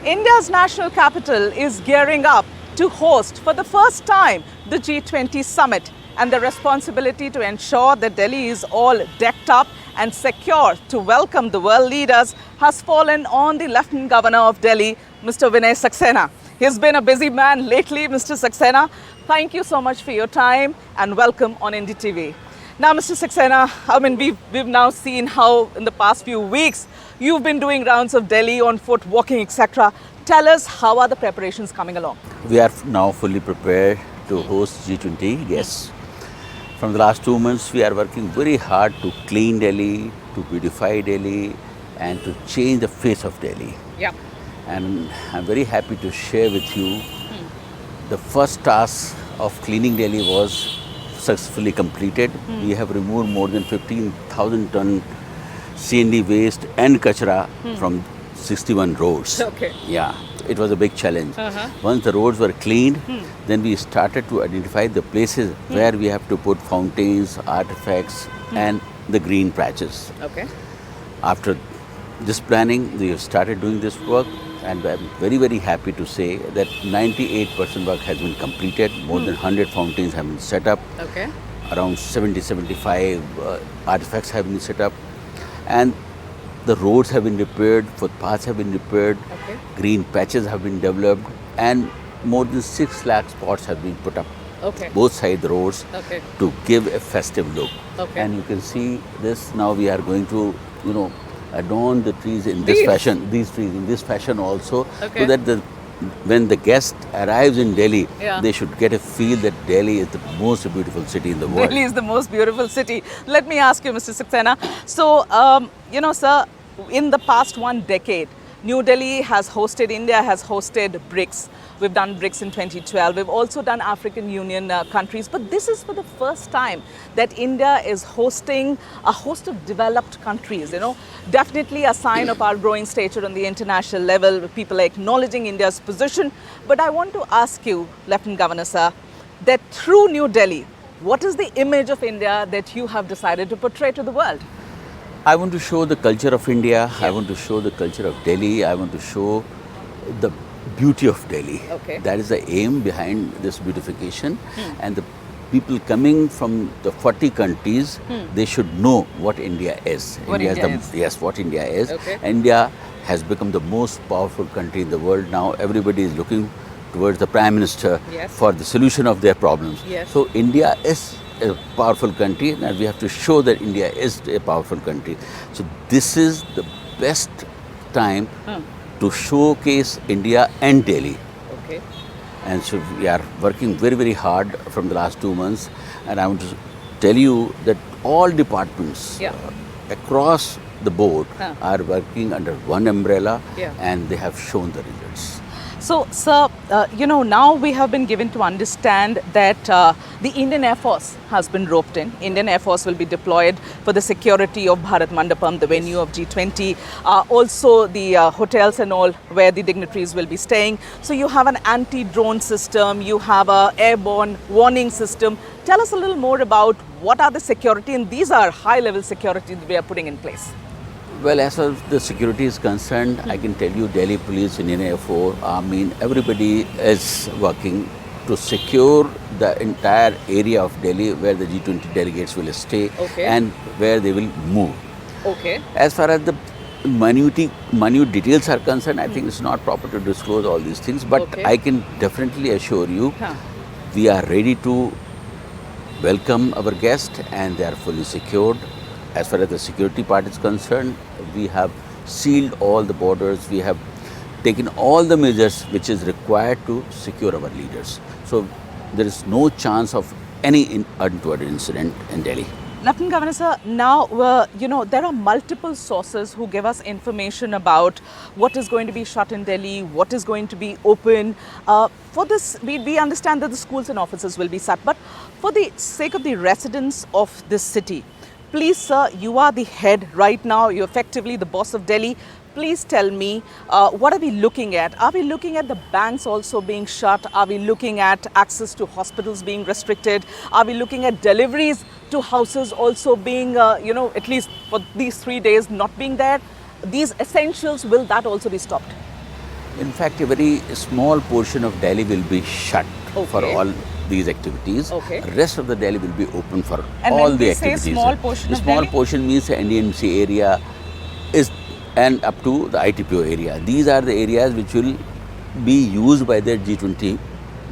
India's national capital is gearing up to host for the first time the G20 Summit, and the responsibility to ensure that Delhi is all decked up and secure to welcome the world leaders has fallen on the Lieutenant Governor of Delhi, Mr. VK Saxena. He's been a busy man lately, Mr. Saxena. Thank you so much for your time and welcome on NDTV. Now, Mr. Saxena, we've now seen how in the past few weeks you've been doing rounds of Delhi on foot, walking, etc. Tell us, how are the preparations coming along? We are now fully prepared to host G20, yes. From the last 2 months, we are working very hard to clean Delhi, to beautify Delhi, and to change the face of Delhi. Yeah. And I'm very happy to share with you the first task of cleaning Delhi was successfully completed. We have removed more than 15,000 ton C&D waste and kachra from 61 roads. Okay. Yeah, it was a big challenge. Once the roads were cleaned, then we started to identify the places where we have to put fountains, artifacts, and the green patches. Okay. After this planning, we have started doing this work, and I'm very, very happy to say that 98% work has been completed. More than 100 fountains have been set up. Okay. Around 75 artifacts have been set up. And the roads have been repaired, footpaths have been repaired, Okay. green patches have been developed, and more than 6 lakh spots have been put up, Okay. both sides the roads, Okay. to give a festive look. Okay. And you can see this, now we are going to, adorn the trees in this These? fashion, these trees in this fashion also, Okay. so that when the guest arrives in Delhi, Yeah. they should get a feel that Delhi is the most beautiful city in the world. Delhi is the most beautiful city. Let me ask you, Mr. Saxena. So, sir, in the past 1 decade, New Delhi has hosted, India has hosted BRICS. We've done BRICS in 2012. We've also done African Union countries. But this is for the first time that India is hosting a host of developed countries, Definitely a sign of our growing stature on the international level. People are acknowledging India's position. But I want to ask you, Lieutenant Governor, sir, that through New Delhi, what is the image of India that you have decided to portray to the world? I want to show the culture of India. I want to show the culture of Delhi. I want to show the beauty of Delhi. Okay. That is the aim behind this beautification. And the people coming from the 40 countries, they should know what India is. What India is. Yes, what India is. Okay. India has become the most powerful country in the world now. Everybody is looking towards the Prime Minister Yes. for the solution of their problems. Yes. So India is a powerful country, and we have to show that India is a powerful country. So this is the best time to showcase India and Delhi. Okay. And so we are working very, very hard from the last 2 months. And I want to tell you that all departments Yeah. across the board are working under one umbrella, Yeah. and they have shown the results. So, sir, now we have been given to understand that the Indian Air Force has been roped in. Indian Air Force will be deployed for the security of Bharat Mandapam, the venue of G20. Also, the hotels and all where the dignitaries will be staying. So, you have an anti-drone system, you have a airborne warning system. Tell us a little more about what are the security, and these are high-level security that we are putting in place. Well, as far as the security is concerned, I can tell you Delhi Police, Indian Air Force, everybody is working to secure the entire area of Delhi where the G20 delegates will stay, Okay. and where they will move. Okay. As far as the minute details are concerned, I think it's not proper to disclose all these things, but Okay. I can definitely assure you we are ready to welcome our guests, and they are fully secured. As far as the security part is concerned, we have sealed all the borders. We have taken all the measures which is required to secure our leaders. So there is no chance of any untoward incident in Delhi. Lieutenant Governor, sir, now, there are multiple sources who give us information about what is going to be shut in Delhi, what is going to be open. For this, we understand that the schools and offices will be shut, but for the sake of the residents of this city, please, sir, you are the head right now. You're effectively the boss of Delhi. Please tell me, what are we looking at? Are we looking at the banks also being shut? Are we looking at access to hospitals being restricted? Are we looking at deliveries to houses also being, at least for these 3 days not being there? These essentials, will that also be stopped? In fact, a very small portion of Delhi will be shut for Okay. all these activities. Okay. Rest of the Delhi will be open for And all when the we say activities. small portion the of small Delhi? portion means the NDMC area is and up to the ITPO area. These are the areas which will be used by their G20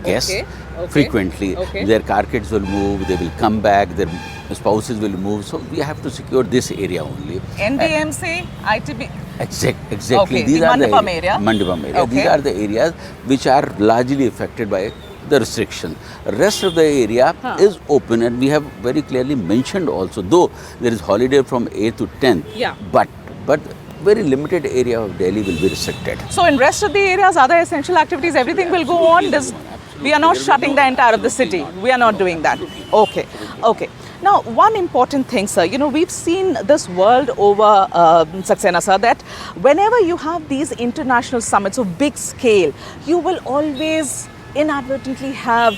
guests Okay, okay, frequently. okay. Their car kids will move, they will come back, their spouses will move. So we have to secure this area only. NDMC, ITB. Exactly. Okay, These the are Mandapam the area. Mandapam area. Okay. These are the areas which are largely affected by the restriction. Rest of the area is open, and we have very clearly mentioned also, though there is holiday from 8th to 10th, Yeah. but very limited area of Delhi will be restricted. So in rest of the areas, other essential activities, everything will go on. We are not shutting the entire of the city. We are not doing that. Okay, okay. Now, one important thing, sir, we've seen this world over, Saxena, sir, that whenever you have these international summits of big scale, you will always inadvertently have,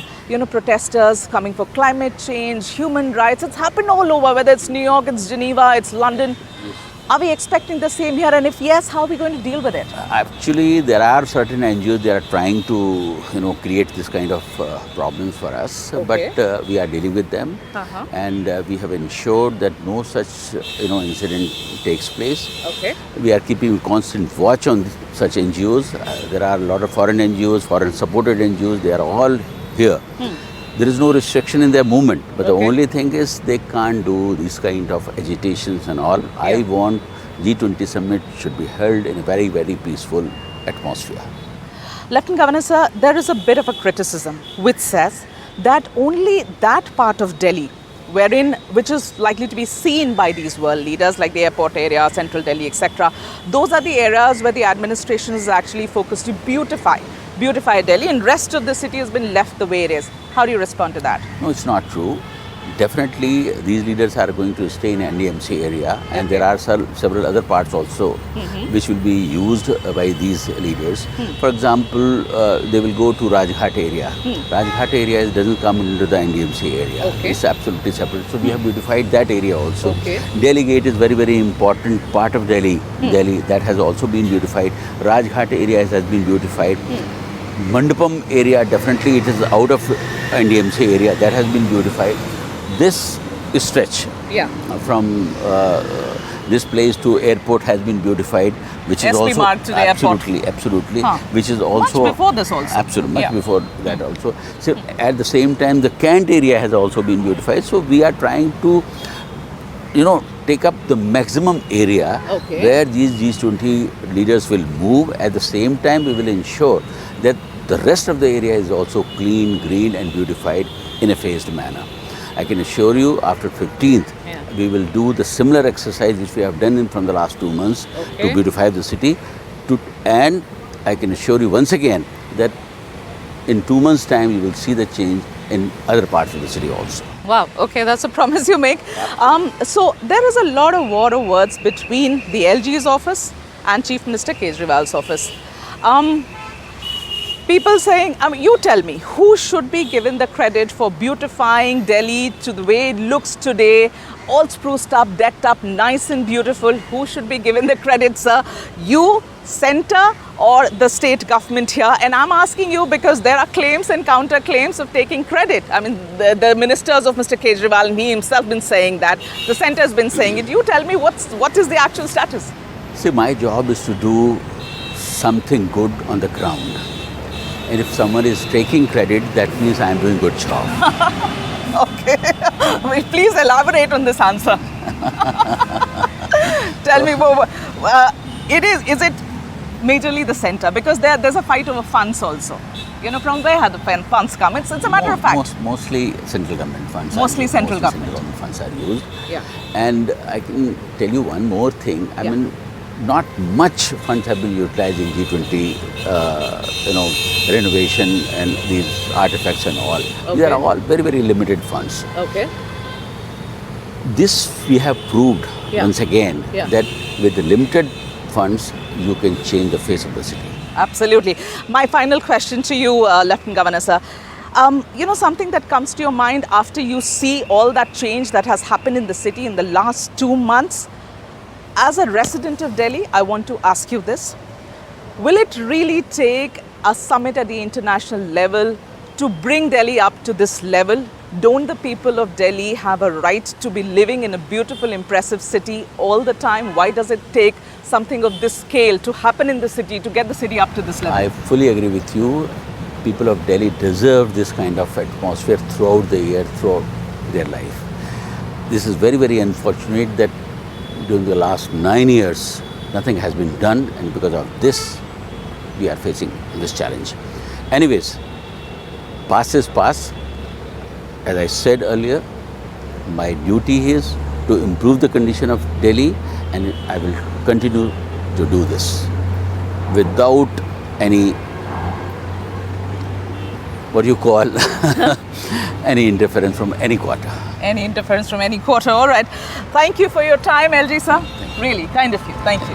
protesters coming for climate change, human rights. It's happened all over, whether it's New York, it's Geneva, it's London. Are we expecting the same here? And if yes, how are we going to deal with it? Actually, there are certain NGOs that are trying to, create this kind of problems for us. Okay. But we are dealing with them, and we have ensured that no such, incident takes place. Okay. We are keeping constant watch on such NGOs. There are a lot of foreign NGOs, foreign supported NGOs. They are all here. There is no restriction in their movement, but the Okay. only thing is they can't do these kind of agitations and all. I want G20 Summit should be held in a very, very peaceful atmosphere. Lieutenant Governor, sir, there is a bit of a criticism which says that only that part of Delhi, which is likely to be seen by these world leaders like the airport area, central Delhi, etc., those are the areas where the administration is actually focused to beautify Delhi, and rest of the city has been left the way it is. How do you respond to that? No, it's not true. Definitely, these leaders are going to stay in NDMC area, and there are several other parts also which will be used by these leaders. For example, they will go to Rajghat area. Rajghat area doesn't come into the NDMC area. Okay. It's absolutely separate. So we have beautified that area also. Okay. Delhi Gate is very, very important part of Delhi. Delhi that has also been beautified. Rajghat area has been beautified. Mandapam area, definitely it is out of NDMC area, that has been beautified. This stretch from this place to airport has been beautified, which is SP also Marg to the airport. absolutely, Huh. which is also Much before this also. absolutely much Yeah. before that also. So at the same time, the Kant area has also been beautified. So we are trying to, take up the maximum area where these G20 leaders will move. At the same time, we will ensure that the rest of the area is also clean, green and beautified in a phased manner. I can assure you, after 15th, we will do the similar exercise which we have done from the last 2 months to beautify the city. And I can assure you once again that in 2 months' time, you will see the change in other parts of the city also. Wow, okay, that's a promise you make. So there is a lot of war of words between the LG's office and Chief Minister Kejriwal's office. People saying, you tell me, who should be given the credit for beautifying Delhi to the way it looks today, all spruced up, decked up, nice and beautiful? Who should be given the credit, sir? You, centre, or the state government here? And I'm asking you because there are claims and counter claims of taking credit. The ministers of Mr. Kejriwal and he himself been saying that. The centre has been saying it. You tell me what is the actual status? See, my job is to do something good on the ground. And if someone is taking credit, that means I am doing good job. Okay. Well, please elaborate on this answer. Tell me, is it majorly the centre? Because there's a fight over funds also. From where have the funds come? It's a matter of fact. Mostly central government funds. Mostly central government. Central government funds are used. Yeah. And I can tell you one more thing. I mean, not much funds have been utilized in G20, renovation and these artifacts and all. These are all very, very limited funds. Okay. This we have proved once again that with the limited funds, you can change the face of the city. Absolutely. My final question to you, Lieutenant Governor, sir. Something that comes to your mind after you see all that change that has happened in the city in the last 2 months. As a resident of Delhi, I want to ask you this. Will it really take a summit at the international level to bring Delhi up to this level? Don't the people of Delhi have a right to be living in a beautiful, impressive city all the time? Why does it take something of this scale to happen in the city, to get the city up to this level? I fully agree with you. People of Delhi deserve this kind of atmosphere throughout the year, throughout their life. This is very, very unfortunate that during the last 9 years, nothing has been done, and because of this, we are facing this challenge. Anyways, past is past. As I said earlier, my duty is to improve the condition of Delhi, and I will continue to do this without any, what do you call, any interference from any quarter. Any interference from any quarter? All right. Thank you for your time, LG sir. Really kind of you. Thank you.